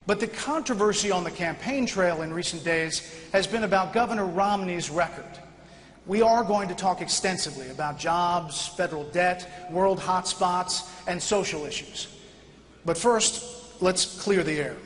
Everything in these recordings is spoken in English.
But the controversy on the campaign trail in recent days has been about Governor Romney's record. We are going to talk extensively about jobs, federal debt, world hotspots, and social issues. But first, let's clear the air.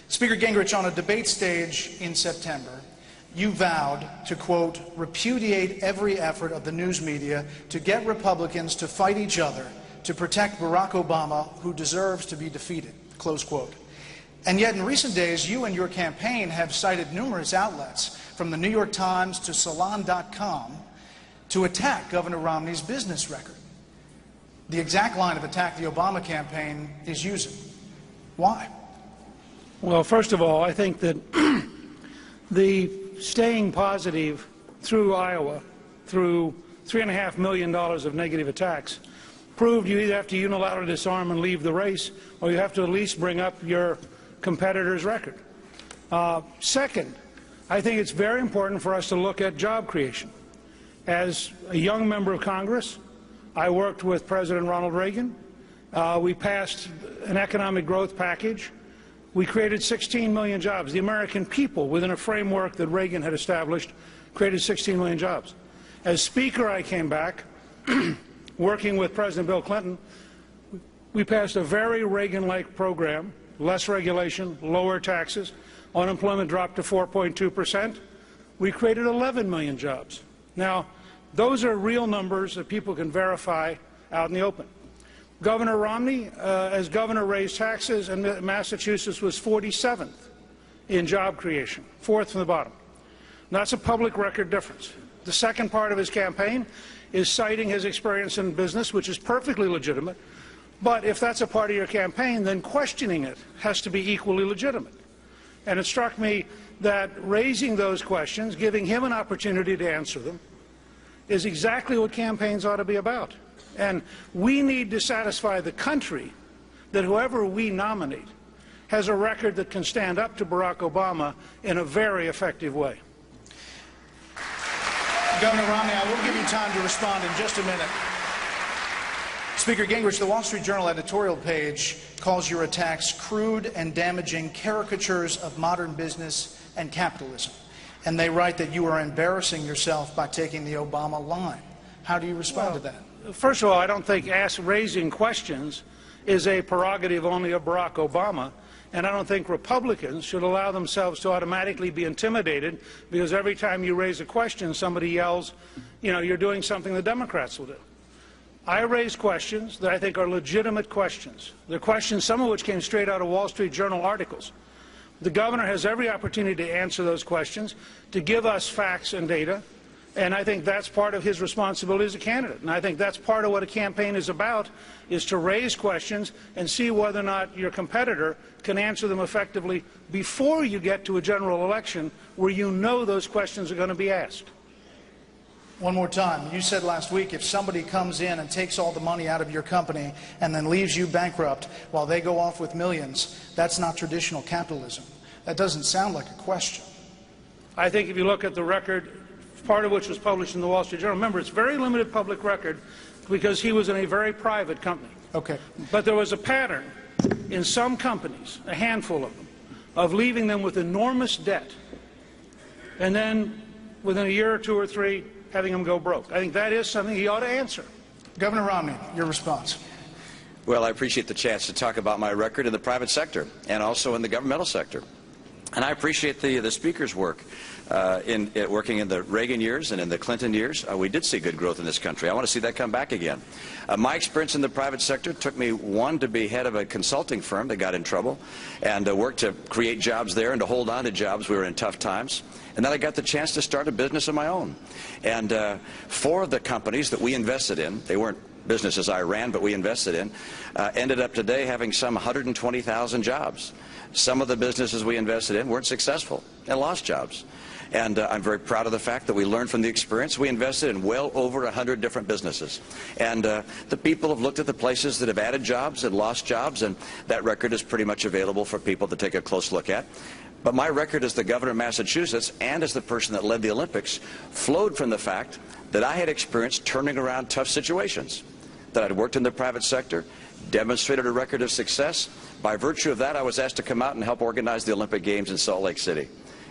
Speaker Gingrich, on a debate stage in September, you vowed to, quote, repudiate every effort of the news media to get Republicans to fight each other to protect Barack Obama, who deserves to be defeated, close quote. And yet in recent days, you and your campaign have cited numerous outlets, from the New York Times to Salon.com, to attack Governor Romney's business record. The exact line of attack the Obama campaign is using. Why? Well, first of all, I think that the staying positive through Iowa, through $3.5 million of negative attacks, proved you either have to unilaterally disarm and leave the race, or you have to at least bring up your competitor's record. Second, I think it's very important for us to look at job creation. As a young member of Congress, I worked with President Ronald Reagan. We passed an economic growth package. We created 16 million jobs. The American people, within a framework that Reagan had established, created 16 million jobs. As Speaker, I came back, working with President Bill Clinton. We passed a very Reagan-like program: less regulation, lower taxes, unemployment dropped to 4.2%. We created 11 million jobs. Now, those are real numbers that people can verify out in the open. Governor Romney, as governor, raised taxes, and Massachusetts was 47th in job creation, fourth from the bottom. That's a public record difference. The second part of his campaign is citing his experience in business, which is perfectly legitimate. But if that's a part of your campaign, then questioning it has to be equally legitimate. And it struck me that raising those questions, giving him an opportunity to answer them, is exactly what campaigns ought to be about. And we need to satisfy the country that whoever we nominate has a record that can stand up to Barack Obama in a very effective way. Governor Romney, I will give you time to respond in just a minute. Speaker Gingrich, the Wall Street Journal editorial page calls your attacks crude and damaging caricatures of modern business and capitalism. And they write that you are embarrassing yourself by taking the Obama line. How do you respond to that? First of all, I don't think raising questions is a prerogative only of Barack Obama. And I don't think Republicans should allow themselves to automatically be intimidated because every time you raise a question, somebody yells, you know, you're doing something the Democrats will do. I raise questions that I think are legitimate questions. They're questions, some of which came straight out of Wall Street Journal articles. The governor has every opportunity to answer those questions, to give us facts and data, and I think that's part of his responsibility as a candidate. And I think that's part of what a campaign is about, is to raise questions and see whether or not your competitor can answer them effectively before you get to a general election where you know those questions are going to be asked. One more time. You said last week if somebody comes in and takes all the money out of your company and then leaves you bankrupt while they go off with millions, that's not traditional capitalism. That doesn't sound like a question. I think if you look at the record, part of which was published in the Wall Street Journal, remember, it's very limited public record because he was in a very private company. Okay. But there was a pattern in some companies, a handful of them, of leaving them with enormous debt and then within a year or two or three having them go broke. I think that is something he ought to answer. Governor Romney, your response. Well, I appreciate the chance to talk about my record in the private sector and also in the governmental sector. And I appreciate the Speaker's work working in the Reagan years and in the Clinton years. We did see good growth in this country. I want to see that come back again. My experience in the private sector took me, one, to be head of a consulting firm that got in trouble and worked to create jobs there and to hold on to jobs. We were in tough times. And then I got the chance to start a business of my own. And four of the companies that we invested in, they weren't businesses I ran, but we invested in, ended up today having some 120,000 jobs. Some of the businesses we invested in weren't successful and lost jobs. And I'm very proud of the fact that we learned from the experience. We invested in well over 100 different businesses. And the people have looked at the places that have added jobs and lost jobs, and that record is pretty much available for people to take a close look at. But my record as the governor of Massachusetts and as the person that led the Olympics flowed from the fact that I had experienced turning around tough situations, that I'd worked in the private sector, demonstrated a record of success. By virtue of that, I was asked to come out and help organize the Olympic Games in Salt Lake City.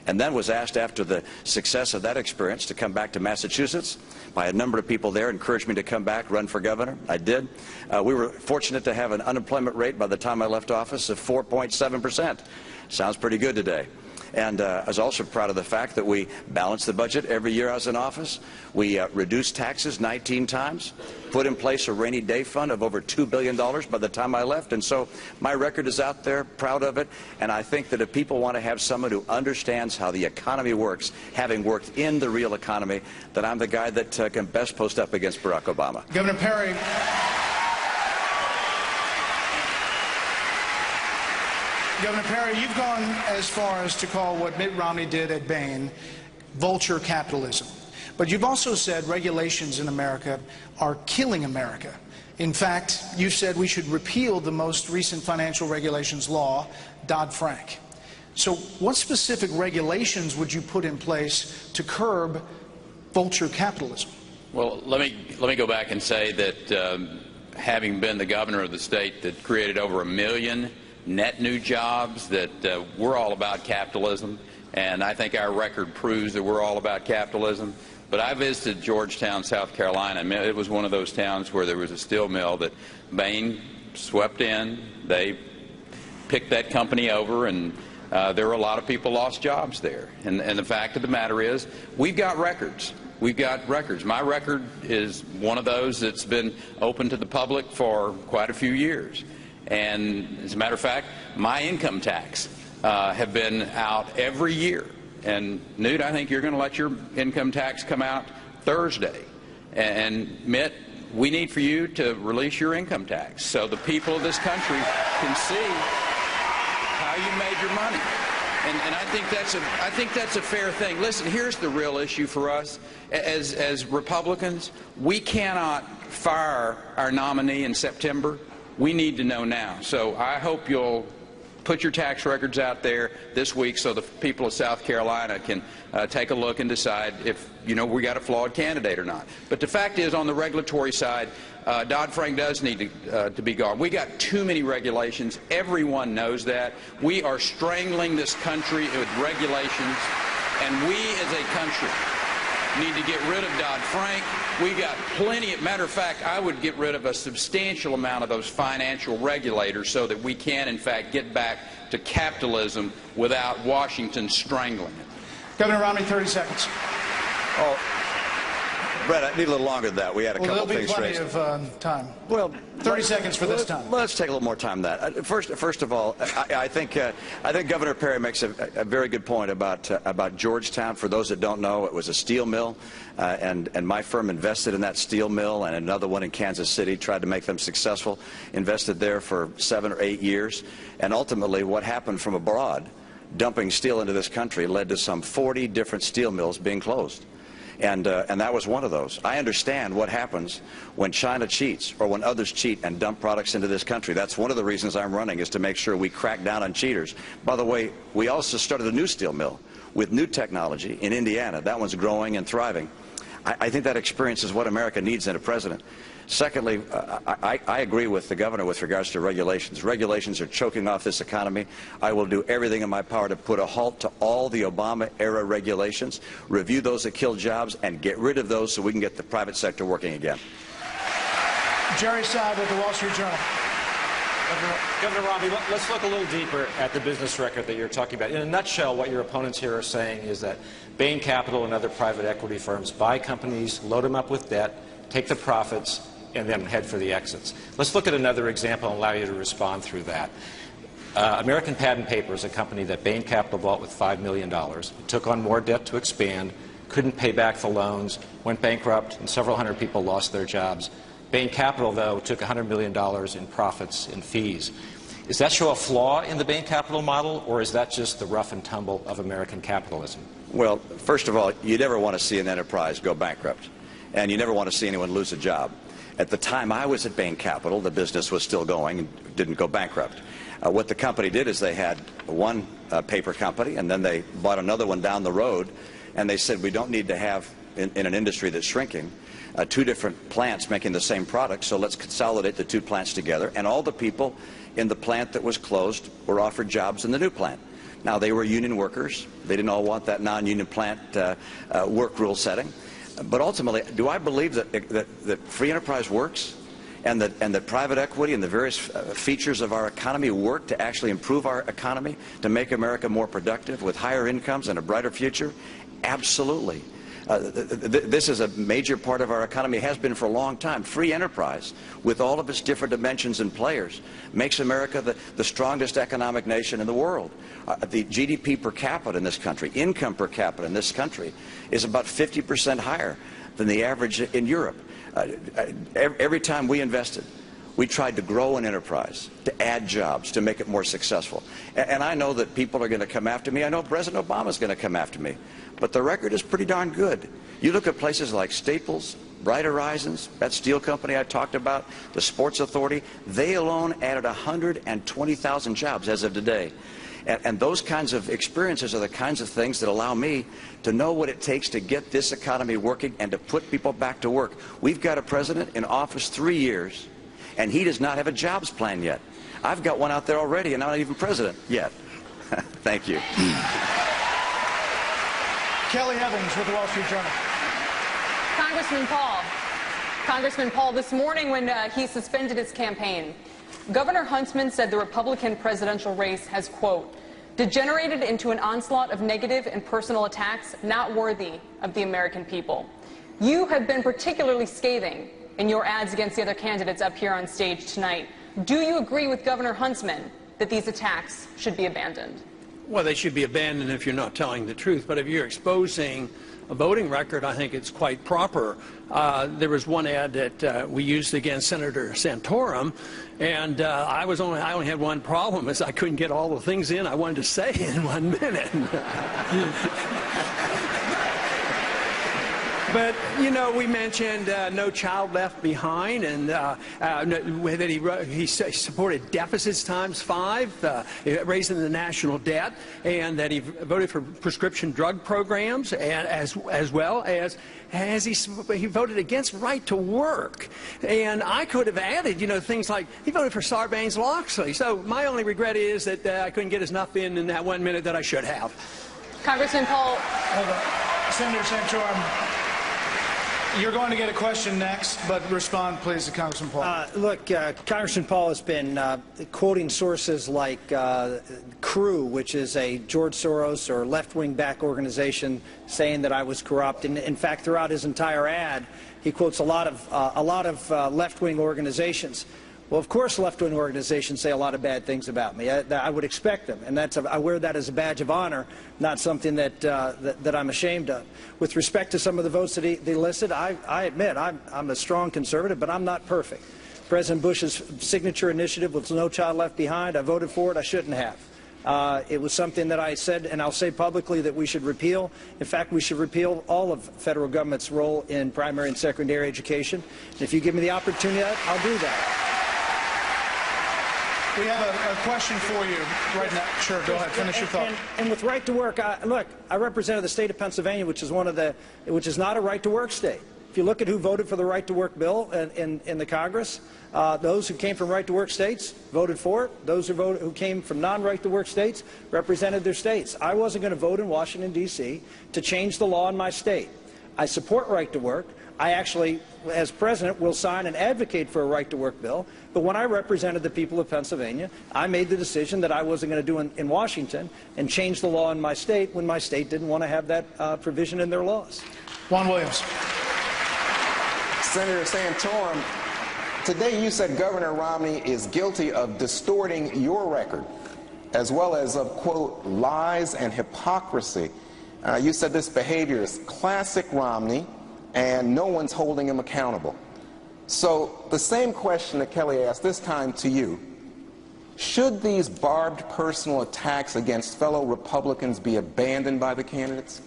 And then was asked after the success of that experience to come back to Massachusetts by a number of people there, encouraged me to come back, run for governor. I did. We were fortunate to have an unemployment rate by the time I left office of 4.7%. Sounds pretty good today. And I was also proud of the fact that we balanced the budget every year I was in office. We reduced taxes 19 times, put in place a rainy day fund of over $2 billion by the time I left. And so my record is out there, proud of it. And I think that if people want to have someone who understands how the economy works, having worked in the real economy, that I'm the guy that can best post up against Barack Obama. Governor Perry. Governor Perry, you've gone as far as to call what Mitt Romney did at Bain vulture capitalism. But you've also said regulations in America are killing America. In fact, you've said we should repeal the most recent financial regulations law, Dodd-Frank. So what specific regulations would you put in place to curb vulture capitalism? Well, let me go back and say that having been the governor of the state that created over 1 million net new jobs, that we're all about capitalism, and I think our record proves that we're all about capitalism. But I visited Georgetown, South Carolina. It was one of those towns where there was a steel mill that Bain swept in. They picked that company over, and there were a lot of people lost jobs there. And the fact of the matter is, we've got records. We've got records. My record is one of those that's been open to the public for quite a few years. And as a matter of fact, my income tax have been out every year. And Newt, I think you're going to let your income tax come out Thursday. And Mitt, we need for you to release your income tax so the people of this country can see how you made your money. And I think that's a fair thing. Listen, here's the real issue for us as Republicans. We cannot fire our nominee in September. We need to know now. So I hope you'll put your tax records out there this week so the people of South Carolina can take a look and decide if, we got a flawed candidate or not. But the fact is, on the regulatory side, Dodd-Frank does need to be gone. We got too many regulations. Everyone knows that. We are strangling this country with regulations, and we as a country need to get rid of Dodd-Frank. We got plenty. Matter of fact, I would get rid of a substantial amount of those financial regulators so that we can, in fact, get back to capitalism without Washington strangling it. Governor Romney, 30 seconds. Oh, Brett, I need a little longer than that. We had a couple things raised. There'll be plenty of time. Well, 30 seconds for this time. Let's take a little more time than that. First of all, I think Governor Perry makes a very good point about Georgetown. For those that don't know, it was a steel mill, and my firm invested in that steel mill and another one in Kansas City, tried to make them successful, invested there for 7 or 8 years, and ultimately what happened from abroad, dumping steel into this country, led to some 40 different steel mills being closed. And that was one of those. I understand what happens when China cheats or when others cheat and dump products into this country. That's one of the reasons I'm running, is to make sure we crack down on cheaters. By the way, we also started a new steel mill with new technology in Indiana. That one's growing and thriving. I think that experience is what America needs in a president. Secondly, I agree with the governor with regards to regulations. Regulations are choking off this economy. I will do everything in my power to put a halt to all the Obama-era regulations, review those that kill jobs, and get rid of those so we can get the private sector working again. Jerry Seib with the Wall Street Journal. Governor Romney, let's look a little deeper at the business record that you're talking about. In a nutshell, what your opponents here are saying is that Bain Capital and other private equity firms buy companies, load them up with debt, take the profits, and then head for the exits. Let's look at another example and allow you to respond through that. American Patent Paper is a company that Bain Capital bought with $5 million. It took on more debt to expand, couldn't pay back the loans, went bankrupt, and several hundred people lost their jobs. Bain Capital, though, took $100 million in profits and fees. Does that show a flaw in the Bain Capital model, or is that just the rough and tumble of American capitalism? Well, first of all, you never want to see an enterprise go bankrupt, and you never want to see anyone lose a job. At the time I was at Bain Capital, the business was still going and didn't go bankrupt. What the company did is they had one paper company, and then they bought another one down the road, and they said, we don't need to have, in an industry that's shrinking, two different plants making the same product, so let's consolidate the two plants together. And all the people in the plant that was closed were offered jobs in the new plant. Now, they were union workers. They didn't all want that non-union plant work rule setting. But ultimately, do I believe that free enterprise works and that private equity and the various features of our economy work to actually improve our economy, to make America more productive with higher incomes and a brighter future? Absolutely. This is a major part of our economy, has been for a long time. Free enterprise, with all of its different dimensions and players, makes America the strongest economic nation in the world. The GDP per capita in this country, income per capita in this country, is about 50% higher than the average in Europe. Every time we invested, we tried to grow an enterprise, to add jobs, to make it more successful. And I know that people are going to come after me. I know President Obama is going to come after me. But the record is pretty darn good. You look at places like Staples, Bright Horizons, that steel company I talked about, the Sports Authority, they alone added 120,000 jobs as of today. And those kinds of experiences are the kinds of things that allow me to know what it takes to get this economy working and to put people back to work. We've got a president in office 3 years, and he does not have a jobs plan yet. I've got one out there already, and I'm not even president yet. Thank you. Kelly Evans with the Wall Street Journal. Congressman Paul, this morning when he suspended his campaign, Governor Huntsman said the Republican presidential race has, quote, degenerated into an onslaught of negative and personal attacks not worthy of the American people. You have been particularly scathing in your ads against the other candidates up here on stage tonight. Do you agree with Governor Huntsman that these attacks should be abandoned? Well, they should be abandoned if you're not telling the truth. But if you're exposing a voting record, I think it's quite proper. There was one ad that we used against Senator Santorum, and I only had one problem, is I couldn't get all the things in I wanted to say in 1 minute. But, you know, we mentioned No Child Left Behind, and that he supported deficits × 5, raising the national debt, and that he voted for prescription drug programs, and as well as he voted against right to work. And I could have added, you know, things like he voted for Sarbanes-Oxley. So my only regret is that I couldn't get enough in that 1 minute that I should have. Congressman Paul. Hold on. Senator Santorum. You're going to get a question next, but respond, please, to Congressman Paul. Look, Congressman Paul has been quoting sources like Crew, which is a George Soros or left-wing back organization, saying that I was corrupt. And in fact, throughout his entire ad, he quotes a lot of left-wing organizations. Well, of course, left-wing organizations say a lot of bad things about me. I would expect them, and I wear that as a badge of honor, not something that I'm ashamed of. With respect to some of the votes that he listed, I admit I'm a strong conservative, but I'm not perfect. President Bush's signature initiative was No Child Left Behind. I voted for it. I shouldn't have. It was something that I said, and I'll say publicly, that we should repeal. In fact, we should repeal all of federal government's role in primary and secondary education. And if you give me the opportunity, I'll do that. We have a question for you right now. Sure, go ahead. Finish your thought. And with right to work, look, I represented the state of Pennsylvania, which is not a right to work state. If you look at who voted for the right to work bill in the Congress, those who came from right to work states voted for it. Those who came from non-right to work states represented their states. I wasn't going to vote in Washington, D.C. to change the law in my state. I support right to work. I actually, as president, will sign and advocate for a right-to-work bill. But when I represented the people of Pennsylvania, I made the decision that I wasn't going to do in Washington and change the law in my state when my state didn't want to have that provision in their laws. Juan Williams. Senator Santorum, today you said Governor Romney is guilty of distorting your record, as well as of, quote, lies and hypocrisy. You said this behavior is classic Romney, and no one's holding him accountable. So the same question that Kelly asked, this time to you. Should these barbed personal attacks against fellow Republicans be abandoned by the candidates?